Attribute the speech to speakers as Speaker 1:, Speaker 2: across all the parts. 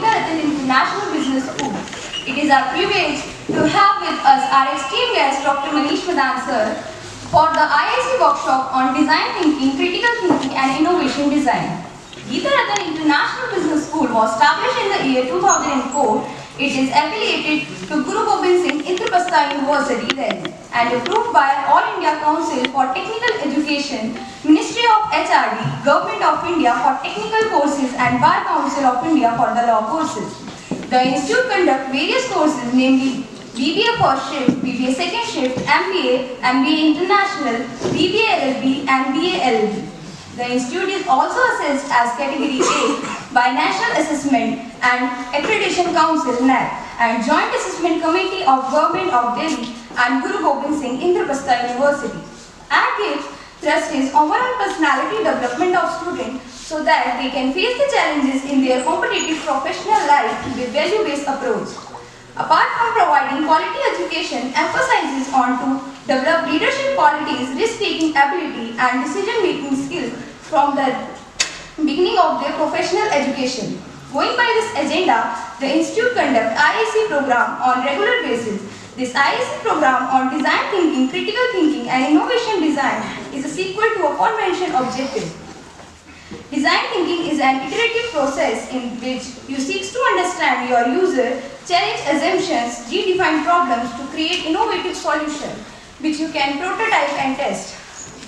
Speaker 1: Geeta Ratan International Business School. It is our privilege to have with us our esteemed guest Dr. Manish Madan sir for the IIC workshop on design thinking, critical thinking and innovation design. Geeta Ratan International Business School was established in the year 2004. It is affiliated to Guru Gobind Singh Indraprastha University, Delhi, and approved by All India Council for Technical Education, Ministry of HRD, Government of India for technical courses and Bar Council of India for the law courses. The institute conducts various courses, namely BBA first shift, BBA second shift, MBA, MBA International, BBA LLB and BA LLB. The institute is also assessed as Category A by National Assessment and Accreditation Council (NAC) and Joint Assessment Committee of Government of Delhi and Guru Gobind Singh Indraprastha University. ACT gives thrust is overall personality development of students so that they can face the challenges in their competitive professional life with value-based approach. Apart from providing quality education, emphasizes on to develop leadership qualities, risk-taking ability and decision-making skills from the beginning of their professional education. Going by this agenda, the institute conducts IIC program on regular basis. This IIC program on design thinking, critical thinking and innovation design is a sequel to aforementioned objective. Design thinking is an iterative process in which you seek to understand your user, challenge assumptions, redefine problems to create innovative solutions which you can prototype and test.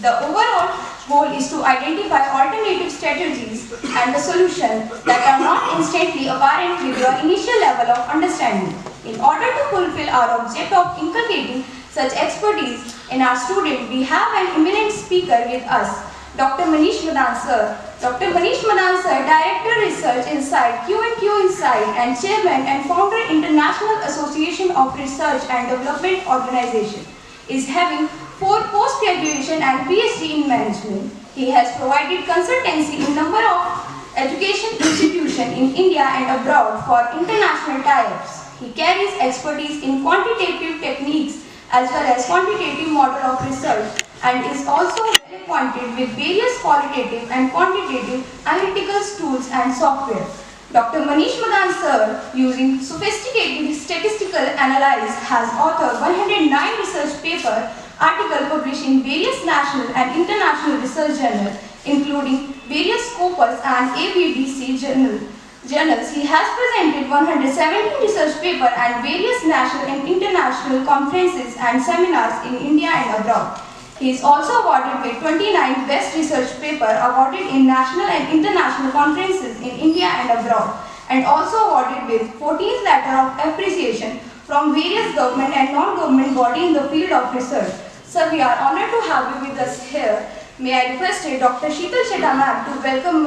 Speaker 1: The overall goal is to identify alternative strategies and the solutions that are not instantly apparent with your initial level of understanding. In order to fulfill our objective of inculcating such expertise in our student, we have an eminent speaker with us, Dr. Manish Madan sir. Dr. Manish Madan sir, Director Research Insight, Q&Q Insight and Chairman and Founder International Association of Research and Development Organization, is having 4 post-graduation and PhD in management. He has provided consultancy in number of education institutions in India and abroad for international tie-ups. He carries expertise in quantitative techniques as well as quantitative model of research and is also well acquainted with various qualitative and quantitative analytical tools and software. Dr. Manish Madan sir, using sophisticated statistical analysis, has authored 109 research paper articles published in various national and international research journals, including various Scopus and ABDC journals. He has presented 117 research papers and various national and international conferences and seminars in India and abroad. He is also awarded with 29 Best Research Paper awarded in national and international conferences in India and abroad, and also awarded with 14th Letter of Appreciation from various government and non-government bodies in the field of research. Sir, we are honored to have you with us here. May I request Dr. Sheetal Chheda ma'am to welcome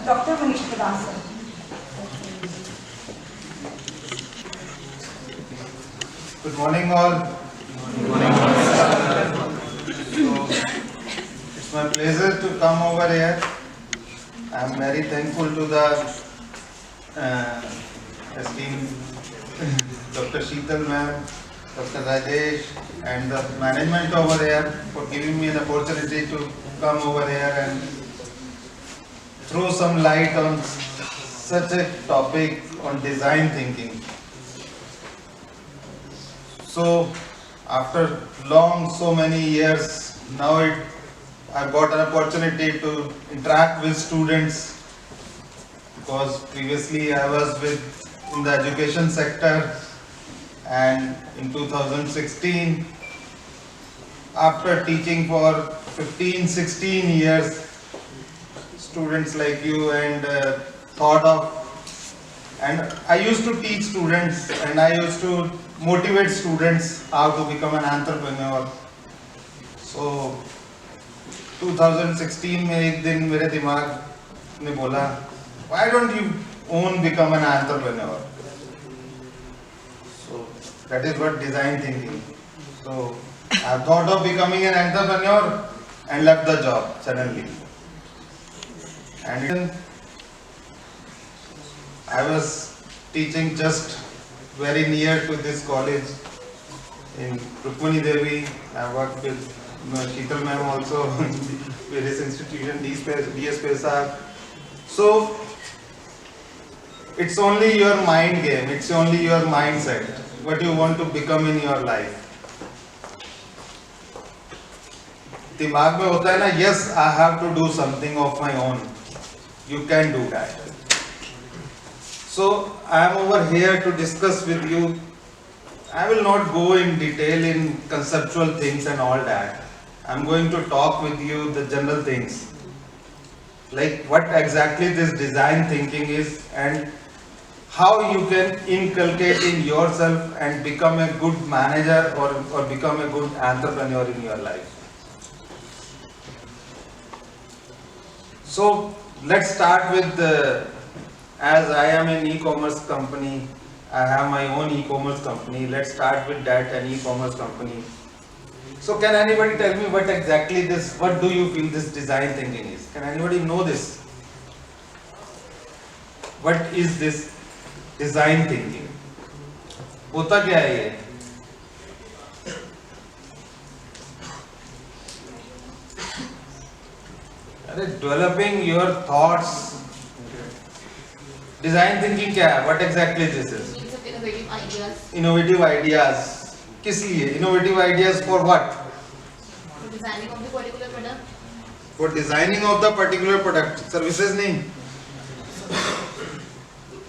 Speaker 1: Dr. Manish Madan sir.
Speaker 2: Good morning all. Good morning. So, it's my pleasure to come over here. I am very thankful to the esteemed Dr. Sheetal ma'am, Dr. Rajesh and the management over here for giving me an opportunity to come over here and throw some light on such a topic on design thinking. So after so many years, now I got an opportunity to interact with students, because previously I was in the education sector, and in 2016, after teaching for 15-16 years, students like you and I used to teach students and I used to motivate students how to become an entrepreneur. So 2016 में एक दिन मेरे दिमाग ने बोला, why don't you become an entrepreneur? So that is what design thinking. So I thought of becoming an entrepreneur and left the job suddenly. And I was teaching just very near to this college in Rukmani Devi. I worked with Sheetal ma'am also in various institutions, DS Pesach. So It's only your mind game, it's only your mindset, what you want to become in your life. दिमाग में होता है ना, yes, I have to do something of my own. You can do that. So I am over here to discuss with you. I will not go in detail in conceptual things and all that. I am going to talk with you the general things, like what exactly this design thinking is and how you can inculcate in yourself and become a good manager or become a good entrepreneur in your life. So let's start with as I am an e-commerce company, I have my own e-commerce company. Let's start with that, an e-commerce company. So can anybody tell me what exactly this, what do you feel this design thinking is? Can anybody know this? What is this design thinking? होता क्या है ये? अरे developing your thoughts. Design thinking क्या है? What exactly this is?
Speaker 1: Means of innovative ideas.
Speaker 2: Innovative ideas. किस लिए? Innovative ideas for what?
Speaker 1: For designing of the particular product.
Speaker 2: For designing of the particular product. Services नहीं.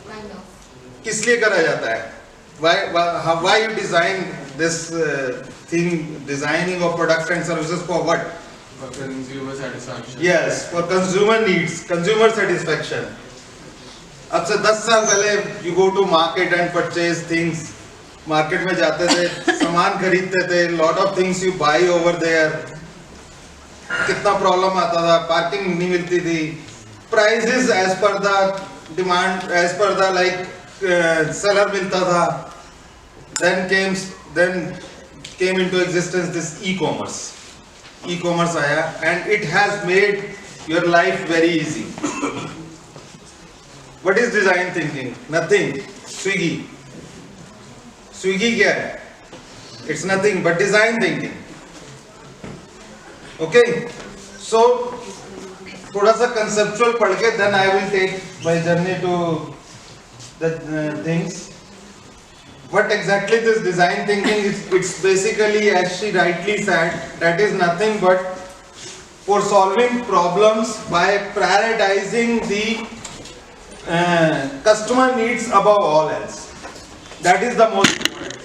Speaker 1: Kind of.
Speaker 2: किस लिए करा जाता है? Why you design this thing, designing of products and services for what?
Speaker 3: For consumer satisfaction.
Speaker 2: Yes, for consumer needs, consumer satisfaction. अब से 10 साल पहले you go to market and purchase things. Market में जाते थे, सामान खरीदते थे, lot of things you buy over there. कितना प्रॉब्लम आता था, पार्किंग नहीं मिलती थी, prices as per the demand, as per the seller मिलता था. Then came into existence this e-commerce. E-commerce आया and it has made your life very easy. What is design thinking? Nothing. Swiggy क्या है? It's nothing but design thinking. Okay. So थोड़ा सा conceptual पढ़ के then I will take my journey to the things. What exactly this design thinking is? It's basically, as she rightly said, that is nothing but for solving problems by prioritizing the customer needs above all else. That is the most important.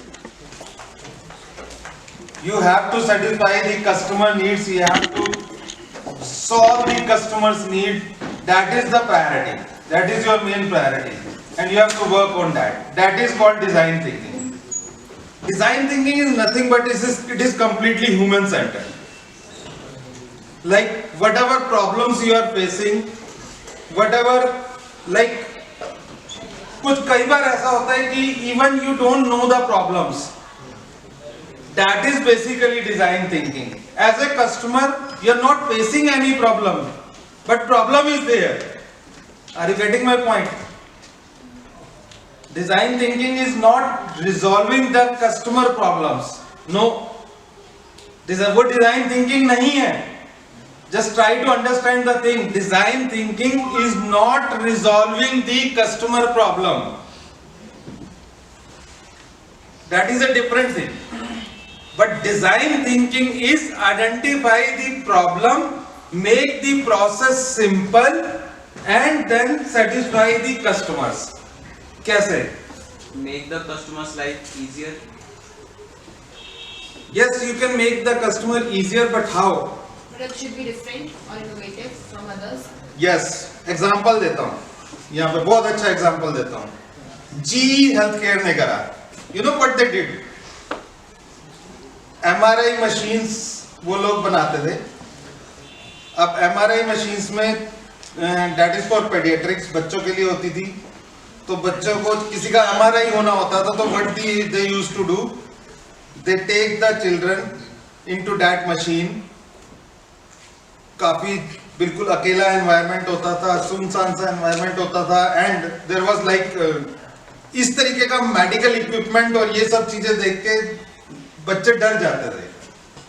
Speaker 2: You have to satisfy the customer needs. You have to solve the customer's need. That is the priority. That is your main priority. And you have to work on that. That is called design thinking. Design thinking is nothing but it is completely human centered. Like whatever problems you are facing, whatever कुछ कई बार ऐसा होता है कि even you don't know the problems. That is basically design thinking. As a customer, you are not facing any problem, but problem is there. Are you getting my point? Design thinking is not resolving the customer problems. No. वो design thinking नहीं है. Just try to understand the thing. Design thinking is not resolving the customer problem. That is a different thing. But design thinking is identify the problem, make the process simple, and then satisfy the customers. कैसे?
Speaker 4: Make the customer's life easier.
Speaker 2: Yes, you can make the customer easier, but how?
Speaker 1: Product should be different or innovative from others.
Speaker 2: Yes, example देता हूँ. यहाँ पे बहुत अच्छा example देता हूँ. GE Healthcare ने करा. You know what they did? MRI machines वो लोग बनाते थे. अब MRI machines में that is for pediatrics, बच्चों के लिए होती थी. तो बच्चों को किसी का MRI होना होता था तो what they used to do? They take the children into that machine. काफी बिल्कुल अकेला एनवायरनमेंट होता था, सुनसान सा एनवायरनमेंट होता था एंड देयर वाज इस तरीके का मेडिकल इक्विपमेंट और ये सब चीजें देख के बच्चे डर जाते थे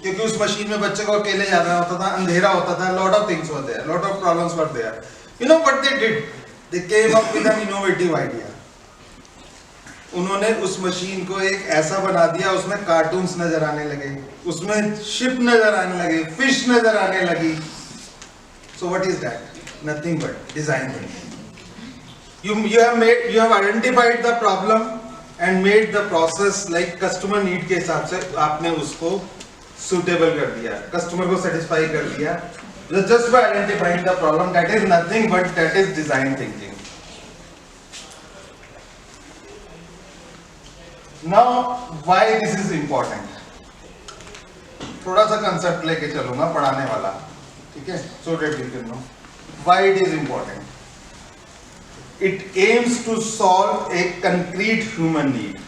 Speaker 2: क्योंकि उस मशीन में बच्चे को अकेले जाना होता था, अंधेरा होता था, lot of things were there, lot of problems were there. You know what they did? They came up with an innovative idea. उन्होंने उस मशीन को एक ऐसा बना दिया, उसमें कार्टून्स नजर आने लगे, उसमें शिप नजर आने लगे, फिश नजर आने लगी. So what is that? Nothing but design thinking. You have identified the problem and made the process like customer need के हिसाब से आपने उसको suitable कर दिया, customer को satisfy कर दिया. Just by identifying the problem, that is nothing but that is design thinking. Now, why this is important? थोड़ा सा concept लेके चलूँगा पढ़ाने वाला, ठीक है? So that you can know why it is important. It aims to solve a concrete human need.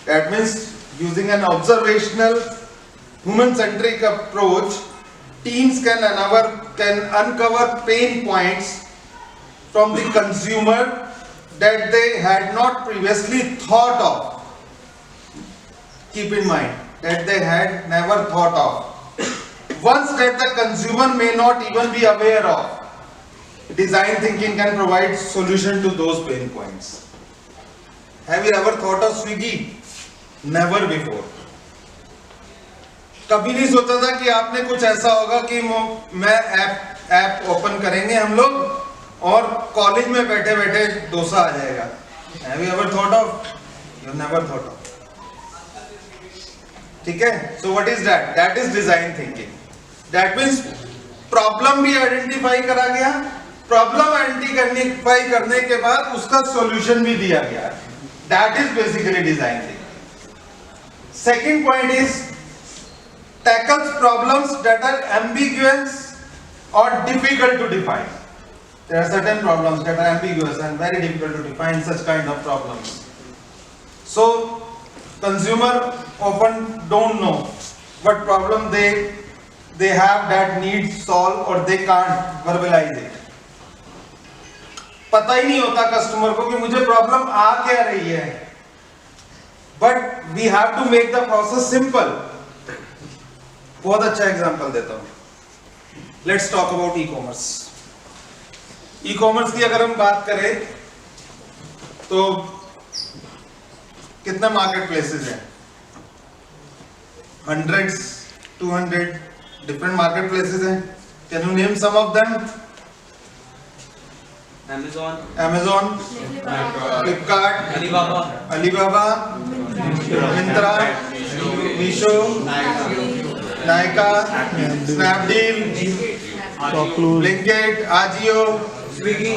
Speaker 2: That means using an observational, human-centric approach, teams can uncover pain points from the consumer that they had not previously thought of. Keep in mind that they had never thought of. Once that the consumer may not even be aware of, design thinking can provide solution to those pain points. Have you ever thought of Swiggy? Never before. कभी नहीं सोचा था कि आपने कुछ ऐसा होगा कि मैं ऐप ओपन करेंगे हम लोग और कॉलेज में बैठे बैठे डोसा आ जाएगा. Have you ever thought of? You never thought of. ठीक है? So what is that? That is design thinking. That means problem भी आइडेंटिफाई करा गया, प्रॉब्लम आइडेंटिफाई करने के बाद उसका सॉल्यूशन भी दिया गया. That is basically design thinking. Second point is tackles problems that are ambiguous or difficult to define. There are certain problems that are ambiguous and very difficult to define such kind of problems. So consumer often don't know what problem they have that needs solved or they can't verbalize it. पता ही नहीं होता customer को कि मुझे problem आ क्या रही है. But we have to make the process simple. बहुत अच्छा एग्जांपल देता हूँ. Let's talk about e-commerce. E-commerce की अगर हम बात करें तो कितने मार्केट प्लेसेस हैं? 100s, 200 different market places हैं. Can you name some of them? Amazon, Flipkart, Alibaba, Myntra, Meesho, Nykaa, Snapdeal, Blinkit, Ajio, Swiggy,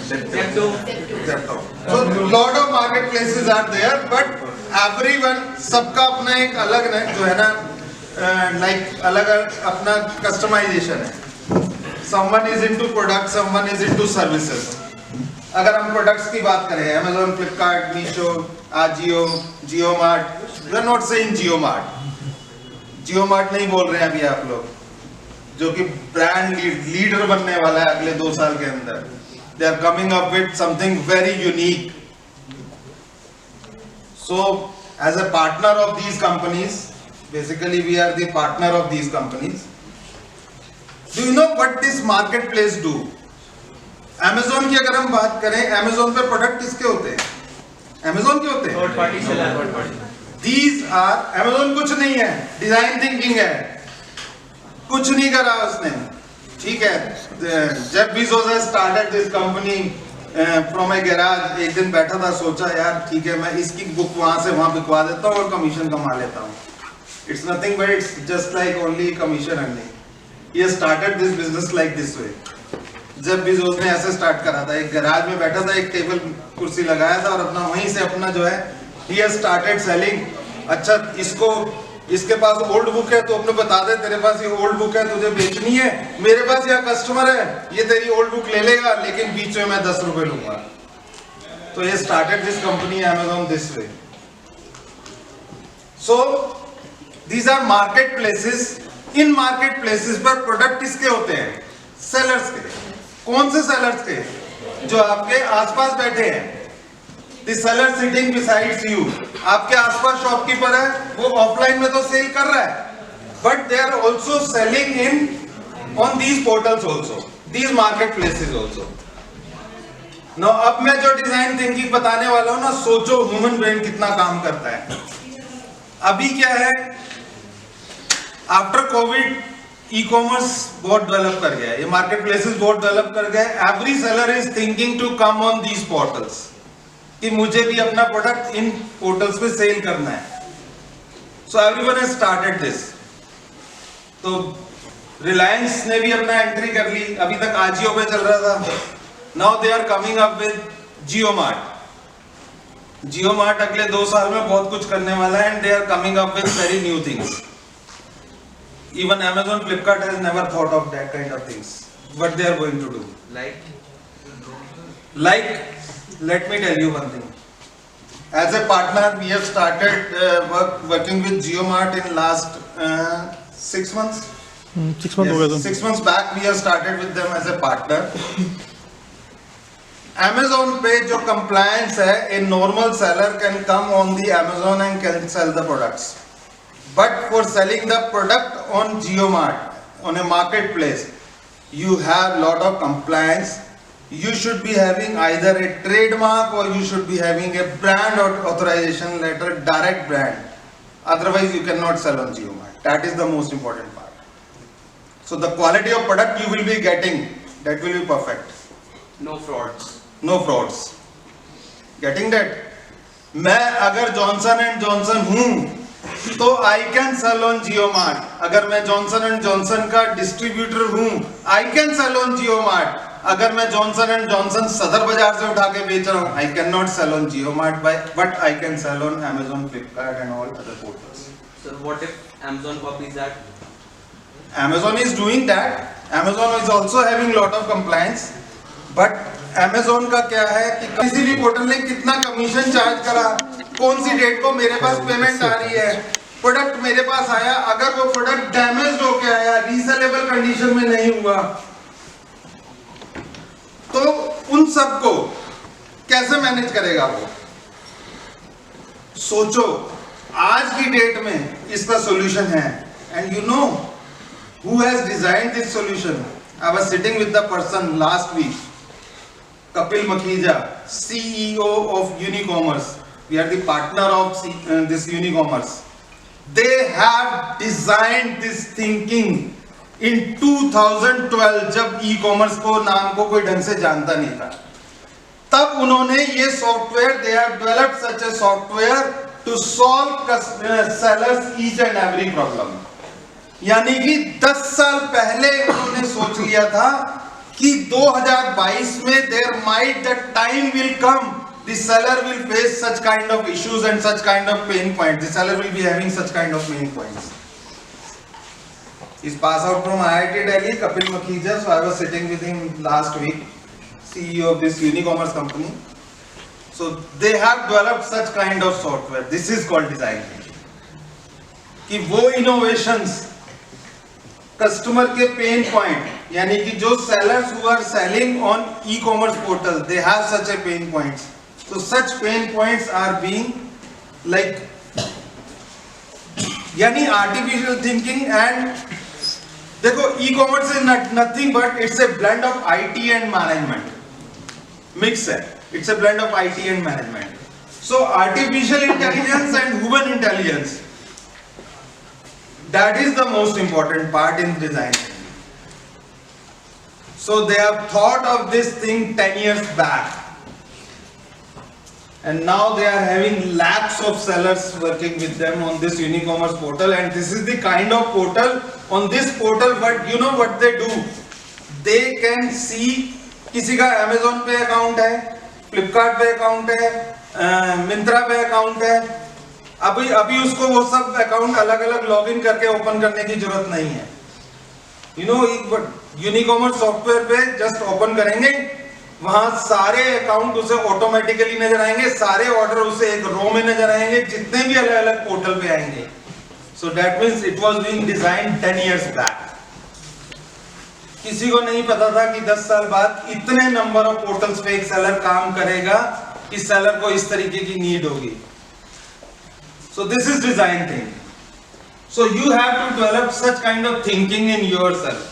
Speaker 2: Zepto. So lot of marketplaces are there, but everyone सबका अपना एक अलग जो है ना like अलग अपना customization है. Someone is into products, someone is into services. अगर हम products की बात करें, Amazon, Flipkart, Meesho, Ajio, JioMart, we are not saying JioMart. JioMart नहीं बोल रहे हैं अभी आप लोग, जो कि ब्रांड लीडर बनने वाला है अगले 2 साल के अंदर. They are coming up with something very unique. So as a partner of these companies, basically we are the partner of these companies. Do you know what this marketplace do? Amazon की अगर हम बात करें, Amazon पे product किसके होते हैं? Amazon के होते हैं? Third party seller. These are Amazon कुछ नहीं है, डिजाइन थिंकिंग है. कुछ नहीं करा उसने, ठीक है. जब Bezos has started this company from a garage, एक दिन बैठा था, सोचा यार ठीक है मैं इसकी बुक वहां से वहां बिकवा देता हूँ और कमीशन कमा लेता हूँ. It's nothing but it's just like only commission earning. He has started this business like this way. जब Bezos ने ऐसे स्टार्ट करा था, एक गैराज में बैठा था, एक टेबल कुर्सी लगाया था और अपना वहीं से अपना जो है he has started selling. अच्छा इसके पास ओल्ड बुक है तो अपने बता दे तेरे पास ये ओल्ड बुक है, तुझे बेचनी है, मेरे पास यहाँ कस्टमर है, ये तेरी ओल्ड बुक ले लेगा लेकिन बीच में मैं 10 रुपए लूंगा. तो ये started this company Amazon this way. So these are marketplaces. In market places पर प्रोडक्ट किसके होते हैं? सेलर्स के. कौन से सेलर्स के? जो आपके आसपास बैठे हैं. The seller sitting besides you. आपके आसपास शॉपकीपर है, वो ऑफलाइन में तो सेल कर रहा है, but they are also selling in on these portals also. these marketplaces also. Now अब मैं जो डिजाइन थिंकिंग बताने वाला हूँ ना, सोचो ह्यूमन ब्रेन कितना काम करता है. अभी क्या है, आफ्टर कोविड ई कॉमर्स बहुत डेवलप कर गया है, ये मार्केट प्लेसेस बहुत डेवलप कर गए. Every seller is thinking to come on these portals कि मुझे भी अपना प्रोडक्ट इन पोर्टल्स पे सेल करना है. So everyone has started this. तो रिलायंस ने भी अपना एंट्री कर ली, अभी तक आजियो पे चल रहा था. Now they are coming up with Jio Mart. Jio Mart अगले 2 साल में बहुत कुछ करने वाला है, and they are coming up with very new things. Even Amazon, Flipkart has never thought of that kind of things. What they are going to do? Like, let me tell you one thing. As a partner, we have started working with JioMart in last 6 months.
Speaker 5: 6 months हो गए तो.
Speaker 2: 6 months back, we have started with them as a partner. Amazon पे जो compliance है, a normal seller can come on the Amazon and can sell the products. But for selling the product on JioMart, on a marketplace, you have lot of compliance. You should be having either a trademark or you should be having a brand or authorization letter, direct brand. Otherwise, you cannot sell on JioMart. That is the most important part. So the quality of product you will be getting, that will be perfect.
Speaker 4: No frauds.
Speaker 2: No frauds. Getting that? मैं अगर Johnson and Johnson हूँ, तो आई can sell on Jio mart. अगर मैं Johnson and Johnson का distributor हूं, I can sell on Jio mart. अगर मैं जॉनसन एंड जॉनसन सदर बाजार से उठा के बेच रहा हूं, I can not sell on Jio Mart but I can sell on Amazon, Flipkart and all other portals.
Speaker 4: So what if Amazon copies that?
Speaker 2: Amazon is doing that. Amazon is also having lot of compliance. But Amazon का क्या है कि किसी भी portal ने कितना commission charge करा, कौन सी डेट को मेरे पास पेमेंट आ रही है, प्रोडक्ट मेरे पास आया, अगर वो प्रोडक्ट डैमेज्ड होके आया, रीसेलेबल कंडीशन में नहीं हुआ, तो उन सबको कैसे मैनेज करेगा वो. सोचो आज की डेट में इसका सॉल्यूशन है. And you know who has designed this solution? I was sitting with the person last week, Kapil Makhija, CEO of Unicommerce. We are the partner of this Unicommerce. They have designed this thinking in 2012, जब e-commerce को नाम को कोई ढंग से जानता नहीं था. तब उन्होंने ये software, they have developed such a software to solve sellers each and every problem. यानी कि 10 साल पहले उन्होंने सोच लिया था कि 2022 में there might the time will come, the seller will face such kind of issues and such kind of pain points. The seller will be having such kind of pain points. He's passed out from IIT Delhi, Kapil Makhija. So I was sitting with him last week, CEO of this Unicommerce company. So they have developed such kind of software. This is called design thinking. कि वो innovations customer के pain point, यानी कि जो sellers who are selling on e commerce portal, they have such a pain points. So such pain points are being like, यानी artificial thinking. and देखो e-commerce is nothing but it's a blend of IT and management. Mix है, it's a blend of IT and management. So artificial intelligence and human intelligence, that is the most important part in design. So they have thought of this thing 10 years back. And now they are having lakhs of sellers working with them on this Unicommerce portal. And this is the kind of portal, on this portal, but you know what they do? They can see, किसी का Amazon पे account है, Flipkart पे account है, Myntra पे account है. अभी उसको वो सब अकाउंट अलग अलग लॉगिन करके ओपन करने की जरूरत नहीं है. यू नो, यूनिकॉमर्स सॉफ्टवेयर पे जस्ट ओपन करेंगे, वहां सारे अकाउंट उसे ऑटोमेटिकली नजर आएंगे, सारे ऑर्डर उसे एक रो में नजर आएंगे, जितने भी अलग अलग पोर्टल पे आएंगे. So that means it was being designed 10 years back. किसी को नहीं पता था कि 10 साल बाद इतने नंबर ऑफ पोर्टल्स पे एक सेलर काम करेगा कि सेलर को इस तरीके की नीड होगी. So this is design thinking. So you have to develop such kind of thinking in yourself.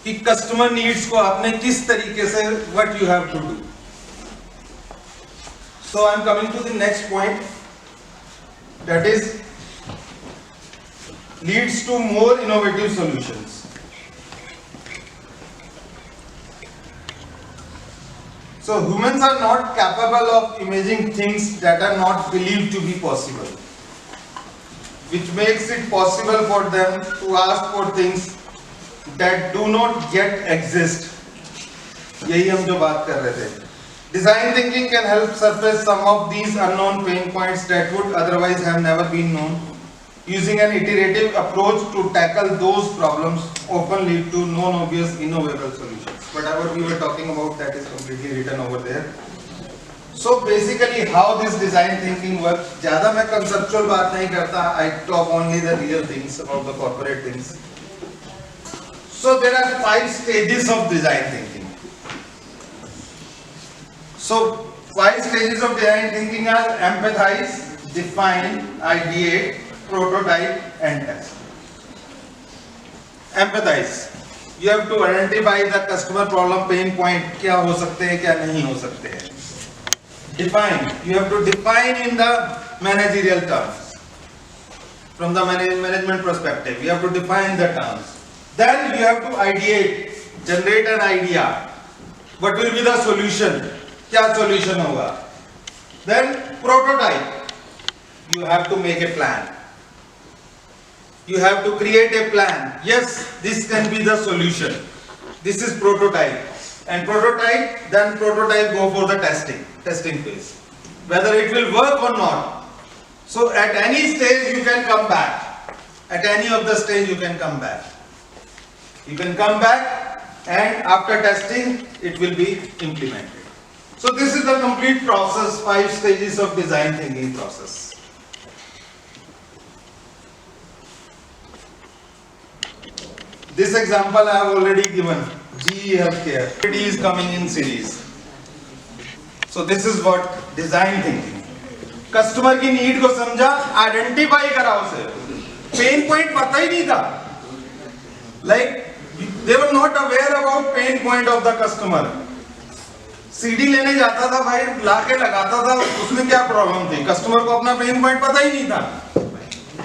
Speaker 2: कि कस्टमर नीड्स को आपने किस तरीके से what you have to do. So I am coming to the next point, that is leads to more innovative solutions. So humans are not capable of imagining things that are not believed to be possible, which makes it possible for them to ask for things that do not yet exist. यही हम जो बात कर रहे थे. Design thinking can help surface some of these unknown pain points that would otherwise have never been known. Using an iterative approach to tackle those problems often lead to non-obvious, innovative solutions. Whatever we were talking about, that is completely written over there. So basically, how this design thinking works. ज़्यादा मैं conceptual बात नहीं करता. I talk only the real things about the corporate things. So there are 5 stages of design thinking. So 5 stages of design thinking are empathize, define, ideate, prototype and test. Empathize. You have to identify the customer problem pain point. क्या हो सकते हैं, क्या नहीं हो सकते हैं. Define. You have to define in the managerial terms. From the management perspective, you have to define the terms. Then you have to ideate, generate an idea. What will be the solution? क्या solution होगा? Then prototype. You have to make a plan. You have to create a plan. Yes, this can be the solution. This is prototype. And prototype, then prototype go for the testing phase. Whether it will work or not. So at any stage you can come back. At any of the stage you can come back. You can come back and after testing it will be implemented. So this is the complete process, 5 stages of design thinking process. This example I have already given. GE Healthcare. It is coming in series. So this is what design thinking. Customer की need को समझा, identify करा उसे. Pain point पता ही नहीं था. Like they were not aware about pain point of the customer. CD लेने जाता था भाई, लाके लगाता था, उसमें क्या प्रॉब्लम थी? कस्टमर को अपना पेन पॉइंट पता ही नहीं था.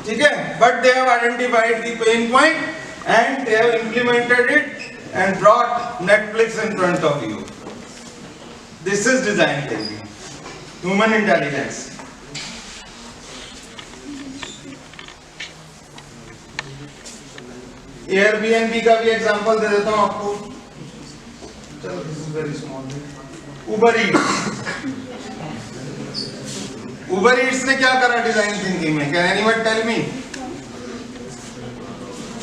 Speaker 2: ठीक है? But they have identified the pain point. And they have implemented it and brought Netflix in front of you. This is design thinking, human intelligence. Airbnb का भी एग्जांपल दे देता हूँ आपको. चलो, this is very small. Uber Eats. Uber Eats ने क्या करा design thinking में? Can anyone tell me?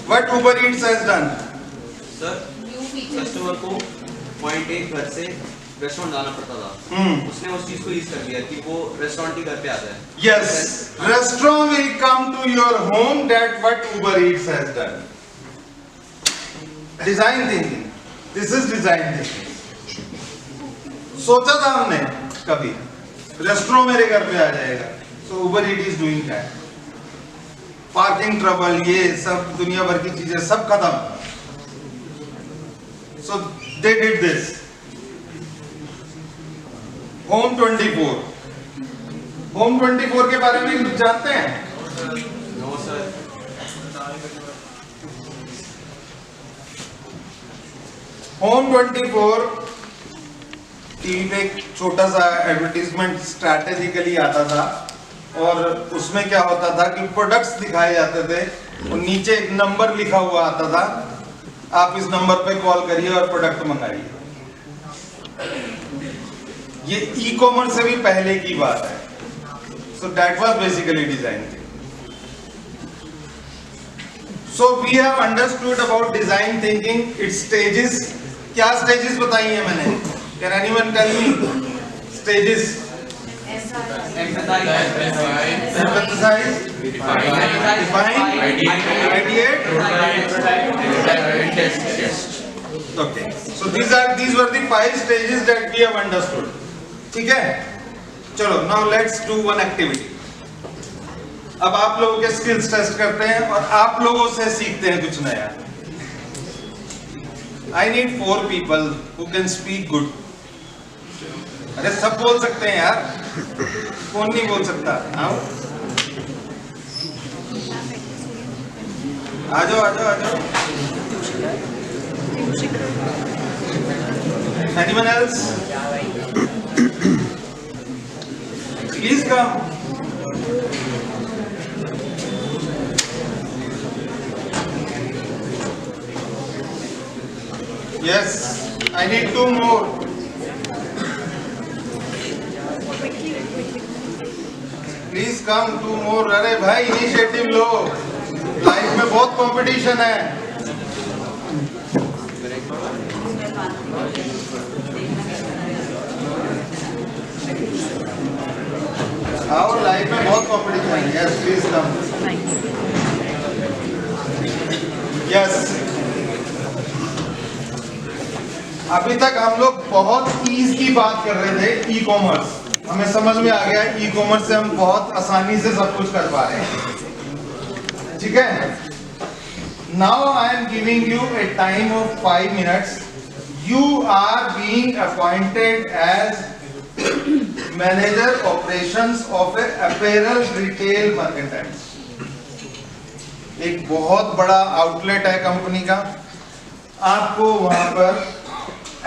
Speaker 2: What Uber Eats has done?
Speaker 4: Sir, customer को पॉइंट A घर से रेस्टोरेंट जाना पड़ता था. उसने उस चीज को यूज कर लिया कि वो रेस्टोरेंट ही घर पे आता है.
Speaker 2: Yes, restaurant will come to your home. That what Uber Eats has done. Design thinking. This is design thinking. सोचा था हमने कभी रेस्टोरेंट मेरे घर पे आ जाएगा. So Uber Eats is doing that. Parking trouble, ये सब दुनिया भर की चीजें सब खत्म. So they did this. Home 24. Home 24 के बारे में कुछ जानते हैं?
Speaker 4: No sir.
Speaker 2: Home 24 टीवी पे एक छोटा सा एडवर्टीजमेंट स्ट्रैटेजिकली आता था और उसमें क्या होता था कि प्रोडक्ट्स दिखाए जाते थे और नीचे एक नंबर लिखा हुआ आता था. आप इस नंबर पे कॉल करिए और प्रोडक्ट मंगाइए. ये ई कॉमर्स से भी पहले की बात है. So that was basically design. So we have understood about design thinking, its stages. क्या स्टेजेस बताई है मैंने? Can anyone tell me stages?
Speaker 3: Empathize,
Speaker 2: define, ideate,
Speaker 3: test.
Speaker 2: Okay. So these were the 5 stages that we have understood. ठीक है? चलो, now let's do one activity. अब आप लोगों के skills test करते हैं और आप लोगों से सीखते हैं कुछ नया. I need 4 people who can speak good. अरे सब बोल सकते हैं यार, कौन नहीं बोल सकता? आओ, आ जाओ आ जाओ आ जाओ. Anyone else? Please come. Yes, I need 2 more. Please come, 2 more. अरे भाई इनिशिएटिव लो, लाइफ में बहुत कंपटीशन है. आओ, लाइफ में बहुत कंपटीशन है. Yes, please come. Yes. अभी तक हम लोग बहुत ईज की बात कर रहे थे, ई कॉमर्स. हमें समझ में आ गया ई कॉमर्स से हम बहुत आसानी से सब कुछ कर पा रहे हैं. ठीक है. Now I am giving you a time of 5 minutes. You are being appointed as manager operations of a apparel retail mercantile. एक बहुत बड़ा आउटलेट है कंपनी का. आपको वहां पर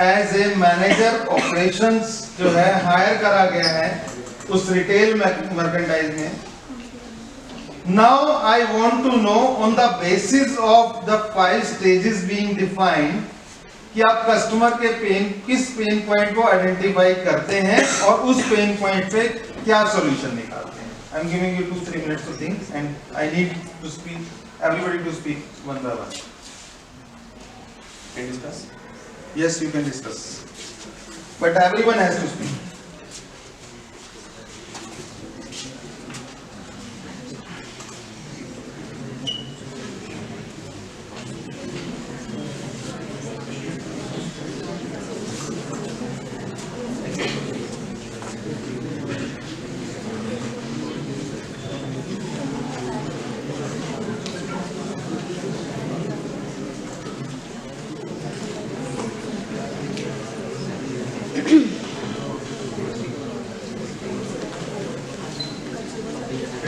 Speaker 2: एज ए मैनेजर ऑपरेशंस जो है हायर करा गया है उस रिटेल मर्केंटाइज में. Now I want to know on the basis of the 5 stages being defined कि आप कस्टमर के किस पेन पॉइंट को आइडेंटिफाई करते हैं और उस पेन पॉइंट पे क्या सॉल्यूशन निकालते हैं. आई am giving you 2-3 minutes to think and I need to speak everybody to speak one by one.
Speaker 3: Can you discuss?
Speaker 2: Yes, you can discuss, but everyone has to speak.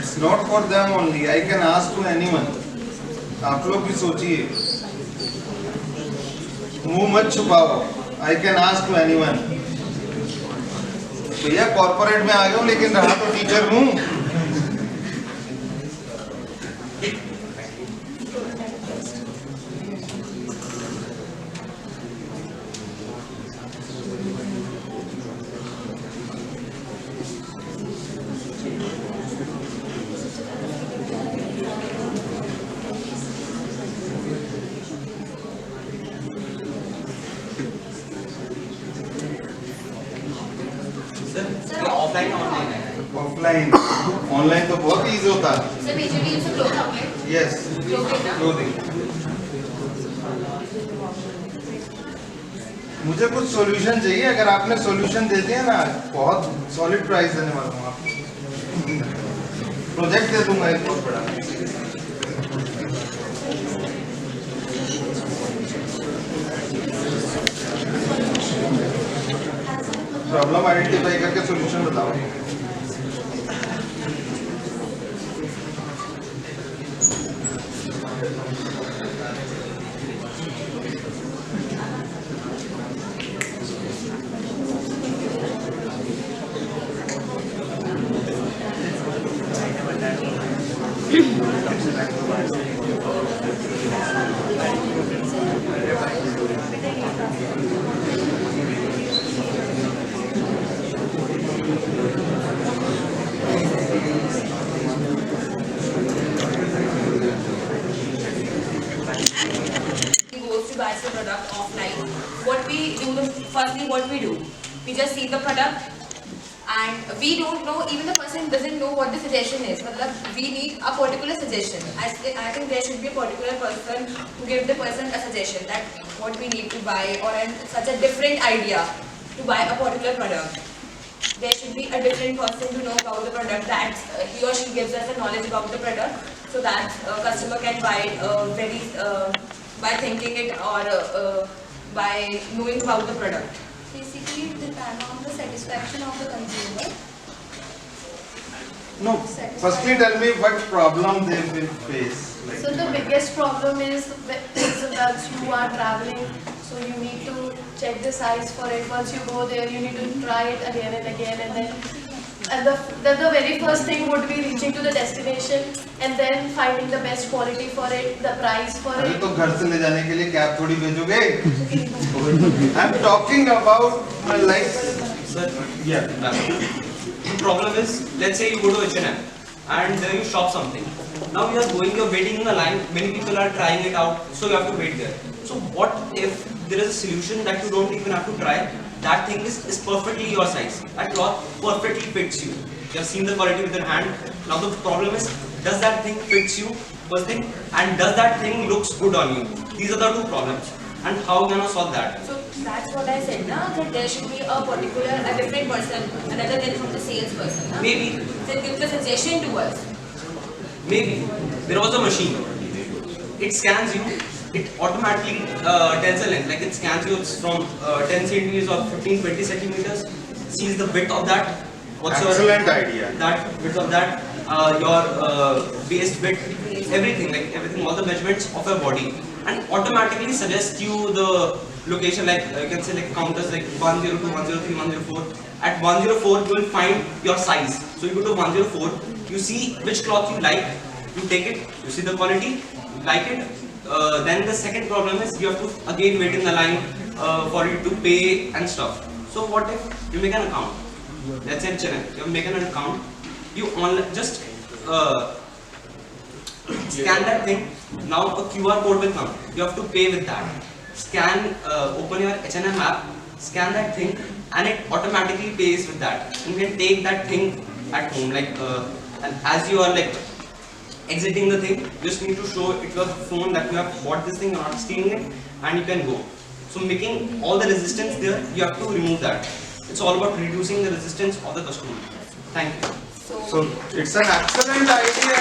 Speaker 2: It's not for them only. I can ask to anyone. आप लोग भी सोचिए, मुंह मत छुपाओ. I can ask to anyone. भैया corporate में आ गया हूँ लेकिन रहा तो टीचर हूँ.
Speaker 4: ऑफलाइन ऑनलाइन है.
Speaker 2: ऑफलाइन, ऑनलाइन तो बहुत इजी होता है.
Speaker 1: So basically it's a cloth outlet.
Speaker 2: Yes,
Speaker 1: Clothing ना?
Speaker 2: clothing. मुझे कुछ सॉल्यूशन चाहिए. अगर आपने सॉल्यूशन दे दिया ना, बहुत सॉलिड प्राइस देने वाला हूँ आपको. प्रोजेक्ट दे दूंगा एक बहुत बड़ा. प्रॉब्लम आइडेंटिफाई करके सॉल्यूशन बताओ.
Speaker 6: Buys the product offline. What we do, firstly what we do, we just see the product and we don't know, even the person doesn't know what the suggestion is. We need a particular suggestion. I think there should be a particular person to give the person a suggestion that what we need to buy, or such a different idea to buy a particular product. There should be a different person to know about the product, that he or she gives us a knowledge about the product, so that customer can buy it by thinking it, or by knowing about the product?
Speaker 1: Basically, it depends on the satisfaction of the consumer.
Speaker 2: No, firstly tell me what problem they will face.
Speaker 7: So the biggest problem is that you are traveling, so you need to check the size for it. Once you go there, you need to try it again and again, and then the very first thing would be reaching to the destination and then finding the best quality for it, the price for
Speaker 2: अरे
Speaker 7: it.
Speaker 2: तो घर से ले जाने के लिए cab थोड़ी भेजोगे? I'm talking about like
Speaker 4: Sir,
Speaker 2: yeah.
Speaker 4: the problem is, let's say you go to H&M and you shop something. Now you are going, you're waiting in the line, many people are trying it out, so you have to wait there. So what if there is a solution that you don't even have to try? That thing is perfectly your size. That cloth perfectly fits you. You have seen the quality with your hand. Now the problem is, does that thing fits you? First thing, and does that thing looks good on you? These are the two problems. And how can I solve that?
Speaker 6: So that's what I said, na, that there should be a different person, another than from the salesperson. Na?
Speaker 4: Maybe,
Speaker 6: They give the suggestion to us.
Speaker 4: maybe there was a machine. It scans you. It automatically tells a length. Like it scans you from 10 centimeters or 15-20 centimeters. Sees the width of that. What's
Speaker 2: Excellent idea.
Speaker 4: That width of that. Your waist width. Everything. Like everything. All the measurements of your body. And automatically suggests you the location. Like you can say like counters like 102, 103, 104. At 104 you will find your size. So you go to 104. You see which cloth you like. You take it. You see the quality. You like it. Then the second problem is you have to again wait in the line for you to pay and stuff. So what if you make an account? Let's say channel. You make an account. You just scan that thing. Now a QR code will come. You have to pay with that. Scan, open your H&M app, scan that thing, and it automatically pays with that. You can take that thing at home. Like and as you are like exiting the thing, you just need to show it your phone that you have bought this thing, you're not stealing it, and you can go. So making all the resistance there, you have to remove that. It's all about reducing the resistance of the customer. Thank you.
Speaker 2: So it's an excellent idea.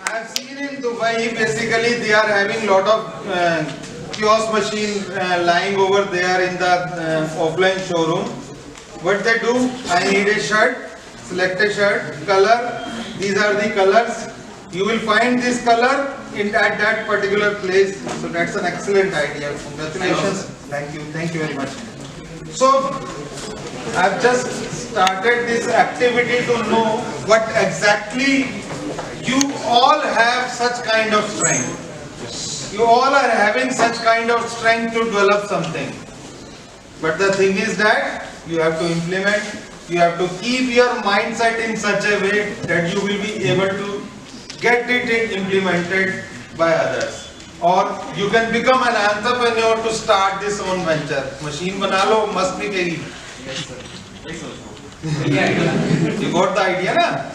Speaker 2: I have seen in Dubai, basically they are having lot of kiosk machine lying over there in the offline showroom. What they do, I need a shirt, select a shirt, color, these are the colors. You will find this color at that particular place. So that's an excellent idea. Congratulations. Thank you very much. So I've just started this activity to know what exactly you all have such kind of strength. You all are having such kind of strength to develop something. But the thing is that you have to implement, you have to keep your mindset in such a way that you will be able to get it implemented by others. Or you can become an entrepreneur to start this own venture. Machine bana lo, must be very. You got the idea, na?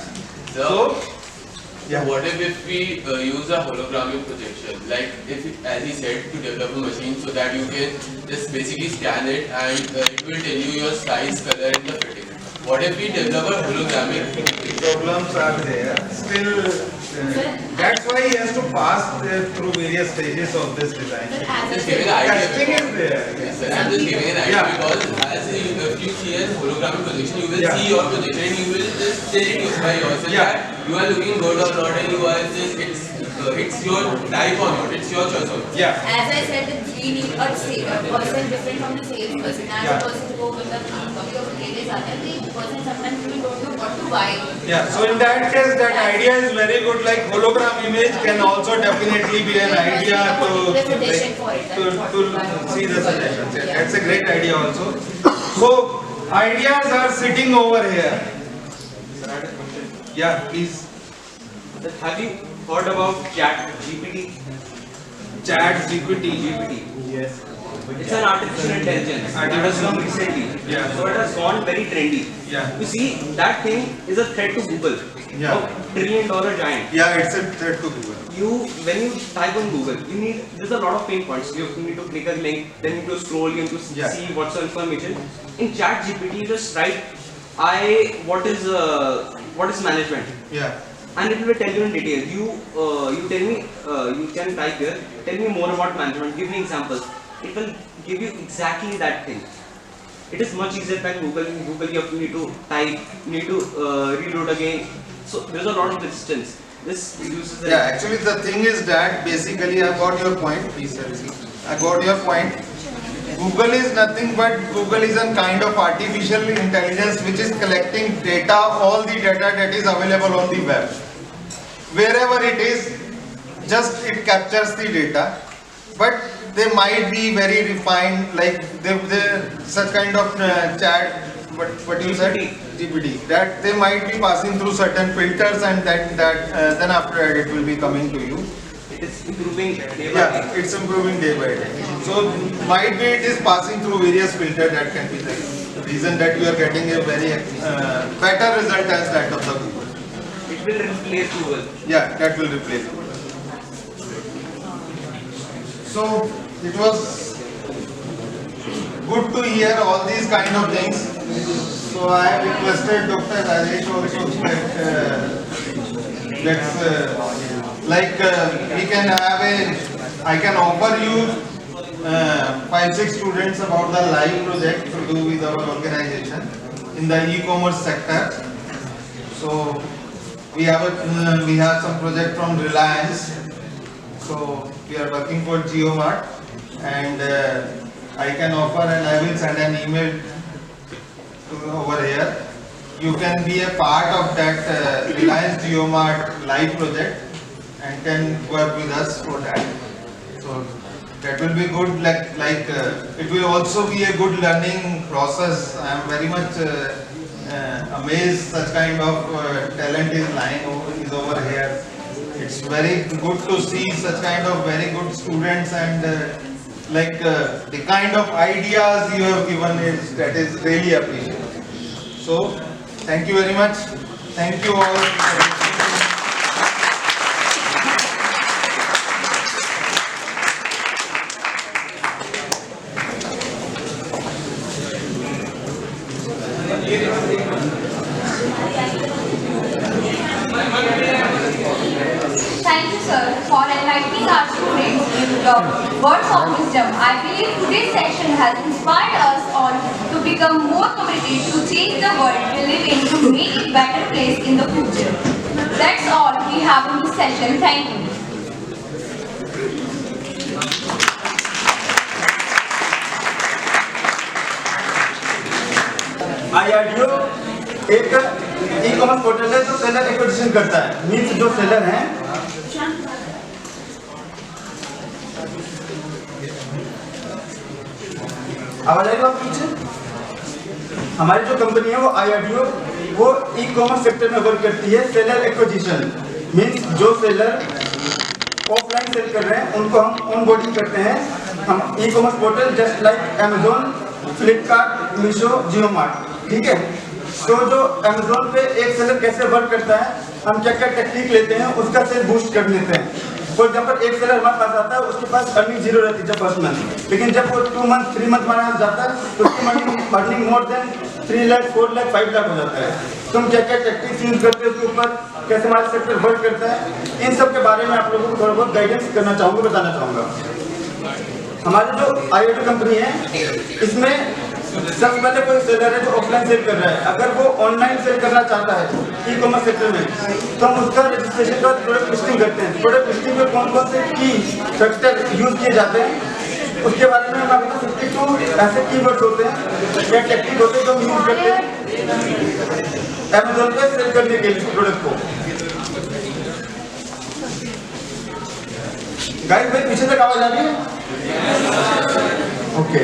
Speaker 2: So,
Speaker 8: yeah. What if we use a holographic projection, like if, as he said, to develop a machine so that you can just basically scan it and it will tell you your size, color and the fitting. What if we develop a holographic?
Speaker 2: Problems are there. Still, that's why he has to pass through various stages of this design.
Speaker 8: Just giving an idea.
Speaker 2: Testing is there.
Speaker 8: Yes, sir. I'm just giving an idea because as if you see a holographic projection, you will see your projection and you will just tell it by yourself that you are looking good or not and you are just, it's your type or not, it's your choice or not.
Speaker 2: Yeah.
Speaker 6: As I said, that we need a person different from the salesperson. As a person go with the copy of retailers, the person sometimes we don't know what to buy.
Speaker 2: Yeah, so in that case, that idea is very good. Like hologram image can also definitely be an idea to see the suggestions. Yeah, that's a great idea also. So ideas are sitting over here. Yeah, please.
Speaker 4: Have you heard about Chat GPT?
Speaker 2: Chat GPT.
Speaker 4: Yes. It's an artificial intelligence. It has come recently.
Speaker 2: Yeah.
Speaker 4: So it has gone very trendy.
Speaker 2: Yeah.
Speaker 4: You see, that thing is a threat to Google.
Speaker 2: Yeah.
Speaker 4: $1 trillion giant.
Speaker 2: Yeah, it's a threat to Google.
Speaker 4: When you type on Google, there's a lot of pain points. You need to click a link, then you need to scroll, you need to see what's the information. In Chat GPT, you just write, what is management?
Speaker 2: Yeah.
Speaker 4: and it will tell you in detail. You tell me, you can type here, tell me more about management, give me examples. It will give you exactly that thing. It is much easier than Google. In Google you need to type, you need to reload again. So there's a lot of resistance. This uses the
Speaker 2: Actually the thing is that basically I got your point. Please sir, I got your point. Google is nothing but Google is a kind of artificial intelligence which is collecting data, all the data that is available on the web. Wherever it is, just it captures the data. But they might be very refined, like they such kind of chat, what you said, GPT, that they might be passing through certain filters, and then after that it will be coming to you.
Speaker 4: It is improving day by day.
Speaker 2: Yeah, it's improving day by day. So might be it is passing through various filters. That can be the reason that you are getting a very better result as that of the Google.
Speaker 4: It will replace Google.
Speaker 2: Yeah, that will replace Google. So it was good to hear all these kind of things. So I have requested Dr. Rajesh also that we can have I can offer you 5-6 students about the live project to do with our organization in the e-commerce sector. So we have some project from Reliance. So we are working for JioMart, and I can offer, and I will send an email to over here. You can be a part of that Reliance JioMart live project and can work with us for that. So that will be good. It will also be a good learning process. I am very much amazed such kind of talent is over here. It's very good to see such kind of very good students, and the kind of ideas you have given that is really appreciated. So thank you very much. Thank you all.
Speaker 1: Thank you, sir, for enlightening our students with the words of wisdom. I believe today's session has inspired us all to become more committed to change the world we live in, to make it a better place in the future. That's all we have in this session. Thank you.
Speaker 9: IRDO एक e-commerce portal है जो seller acquisition करता है। Means जो seller हैं आवाज आएगा पीछे। हमारी जो कंपनी है वो IRDO वो ई-कॉमर्स सेक्टर में वर्क करती है। सेलर एक्विजिशन मीन्स जो सेलर ऑफलाइन सेल कर रहे हैं उनको हम ऑनबोर्डिंग करते हैं। हम e commerce portal just like Amazon, Flipkart, Meesho, JioMart, ठीक है। तो जो Amazon पे एक सेलर कैसे वर्क करता है, हम क्या क्या टेक्निक लेते हैं उसका सेल बूस्ट कर लेते हैं। फॉर एग्जाम्पल एक सेलर हमारे पास आता है, उसके पास अर्निंग जीरो रहती है जब फर्स्ट मंथ, लेकिन जब वो 2 मंथ 3 मंथ हमारे पास जाता है तो उसकी earning more than 3 lakh 4 lakh 5 lakh हो जाता है। तो हम क्या क्या टेक्निक्स यूज करते हैं उसके ऊपर, कैसे हमारा सेक्टर वर्क करता है, इन सब के बारे में आप लोगों को थोड़ा बहुत गाइडेंस करना चाहूँगा, बताना चाहूँगा। हमारी जो IRDO कंपनी है इसमें सबसे पहले कोई सेलर है जो ऑफलाइन सेल कर रहा है, अगर वो ऑनलाइन सेल करना चाहता है ई-कॉमर्स सेक्टर में, तो हम उसका रजिस्ट्रेशन का प्रोडक्ट लिस्टिंग करते हैं। प्रोडक्ट लिस्टिंग में कौन कौन से की फैक्टर यूज किए जाते हैं उसके बारे में हम आपको 52 ऐसे कीवर्ड्स होते हैं या टेक्निक होते हैं जो हम यूज करते हैं Amazon पे सेल करने के लिए प्रोडक्ट को। गाइस भाई पीछे तक आवाज आ रही है? ओके।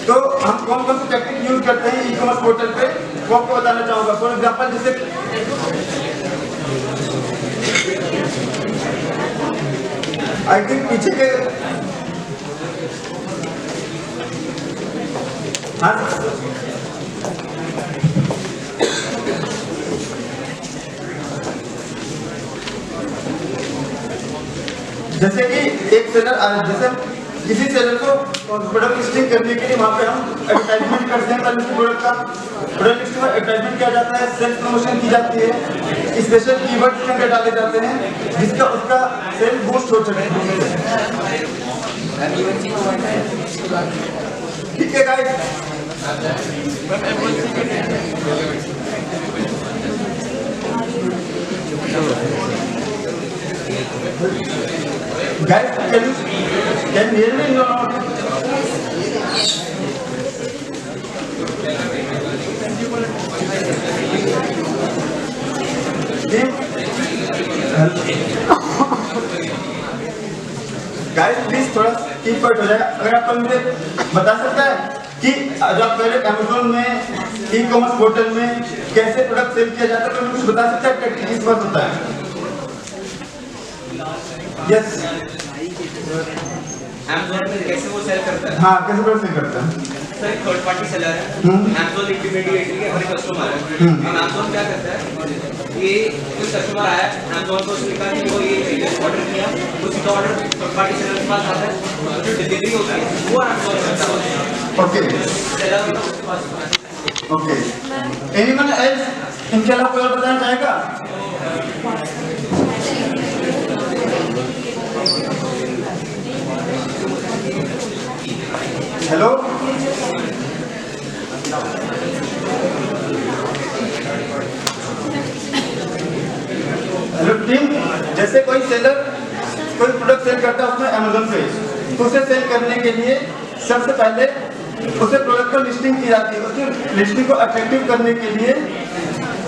Speaker 9: तो हम कौन कौन से टेक्निक यूज करते हैं ई-कॉमर्स पोर्टल पे वो आपको बताना चाहूंगा। फॉर एग्जांपल जैसे आई थिंक पीछे के हाँ जैसे कि एक सेलर जैसे किसी सेलर को प्रोडक्ट लिस्टिंग करने के लिए वहाँ पे हम एडवर्टाइजमेंट करते हैं, पहले उसके प्रोडक्ट का प्रोडक्ट लिस्टिंग में एडवर्टाइजमेंट किया जाता है, सेल्स प्रमोशन की जाती है, स्पेशल कीवर्ड्स के अंदर डाले जाते हैं जिसका उसका सेल बूस्ट हो सके। ठीक है guys, guys, can you hear me? No. Guys please थोड़ा कीप क्वाइट हो जाएगा। अगर आप मुझे बता सकता है कि जब आप पहले अमेज़न में ई कॉमर्स पोर्टल में कैसे प्रोडक्ट सेल किया जाता है, तो कुछ बता सकता है किस बात होता है? यस,
Speaker 4: Amazon में कैसे वो सेल करता है?
Speaker 9: हाँ, कैसे प्रोडक्ट सेल करता है?
Speaker 4: सर एक थर्ड पार्टी सेलर है, Amazon इंटरमीडिएटरी है, हमारे कस्टमर है। अब Amazon क्या करता है, ये कोई कस्टमर आया, Amazon को उसने कहा कि वो ये ऑर्डर किया, उसी का ऑर्डर थर्ड पार्टी सेलर के पास आता है, जो डिलीवरी होती है वो Amazon करता है।
Speaker 9: ओके ओके, एनीवन एल्स इनके अलावा कोई और बताना चाहेगा? हेलो, हेलो टीम, जैसे कोई सेलर कोई प्रोडक्ट सेल करता है उसमें अमेज़न पे, तो उसे सेल करने के लिए सबसे पहले उसे प्रोडक्ट का लिस्टिंग की जाती है। उसकी लिस्टिंग को अट्रैक्टिव करने के लिए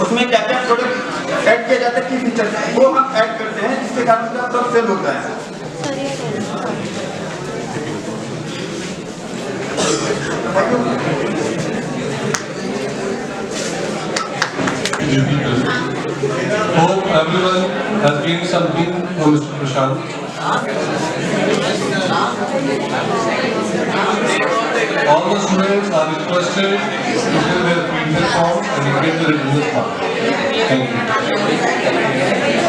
Speaker 9: उसमें क्या क्या प्रोडक्ट ऐड किया जाता है, की फीचर वो हम ऐड करते हैं, जिसके कारण उसका प्रोडक्ट सेल होता है।
Speaker 10: Hope everyone has gained something from Mr. Prashant. All the students are requested to fill their feedback form and get the written response. Thank you.